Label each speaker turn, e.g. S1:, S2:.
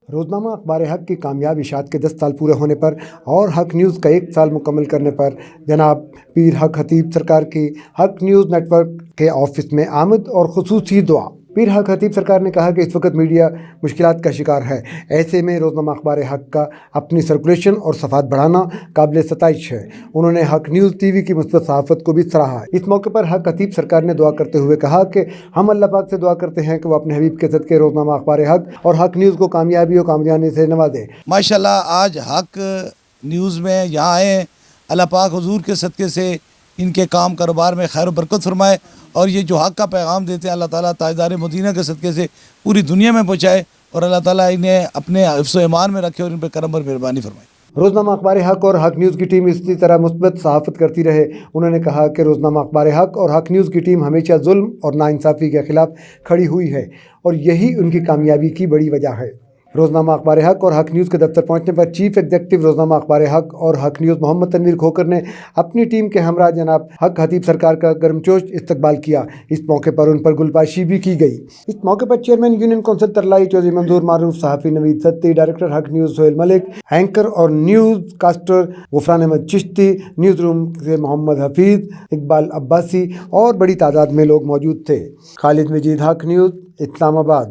S1: روزنامہ اخبار حق کی کامیاب اشاعت کے 10 سال پورے ہونے پر اور حق نیوز کا 1 سال مکمل کرنے پر جناب پیر حق خطیب سرکار کی حق نیوز نیٹ ورک کے آفس میں آمد اور خصوصی دعا۔ پیر حق خطیب سرکار نے کہا کہ اس وقت میڈیا مشکلات کا شکار ہے، ایسے میں روزنامہ اخبار حق کا اپنی سرکولیشن اور صفحات بڑھانا قابل ستائش ہے۔ انہوں نے حق نیوز ٹی وی کی مثبت صحافت کو بھی سراہا۔ اس موقع پر حق خطیب سرکار نے دعا کرتے ہوئے کہا کہ ہم اللہ پاک سے دعا کرتے ہیں کہ وہ اپنے حبیب کے صدقے روزنامہ اخبار حق اور حق نیوز کو کامیابی و کامیابی سے نوازے۔
S2: ماشاءاللہ آج حق نیوز میں یہاں آئے، اللہ پاک حضور کے صدقے سے ان کے کام کاروبار میں خیر و برکت فرمائے، اور یہ جو حق کا پیغام دیتے ہیں اللہ تعالیٰ تاجدار مدینہ کے صدقے سے پوری دنیا میں پہنچائے، اور اللہ تعالیٰ انہیں اپنے حفظ و ایمان میں رکھے اور ان پہ کرم اور مہربانی فرمائے۔
S1: روزنامہ اخبار حق اور حق نیوز کی ٹیم اسی طرح مثبت صحافت کرتی رہے۔ انہوں نے کہا کہ روزنامہ اخبار حق اور حق نیوز کی ٹیم ہمیشہ ظلم اور ناانصافی کے خلاف کھڑی ہوئی ہے، اور یہی ان کی کامیابی کی بڑی وجہ ہے۔ روزنامہ اخبار حق اور حق نیوز کے دفتر پہنچنے پر چیف ایگزیکٹو روزنامہ اخبار حق اور حق نیوز محمد تنویر کھوکر نے اپنی ٹیم کے ہمراہ جناب حق خطیب سرکار کا گرمجوش استقبال کیا۔ اس موقع پر ان پر گلپاشی بھی کی گئی۔ اس موقع پر chairman union council Tarlai Chaudhry Manzoor Maroof, صحافی Naveed Satti, director Haq news Sohail Malik, anchor اور news caster Ghufran Ahmed Chishti, news room سے محمد حفیظ، اقبال عباسی اور بڑی تعداد میں لوگ موجود تھے۔ خالد مجید، حق نیوز، اسلام آباد۔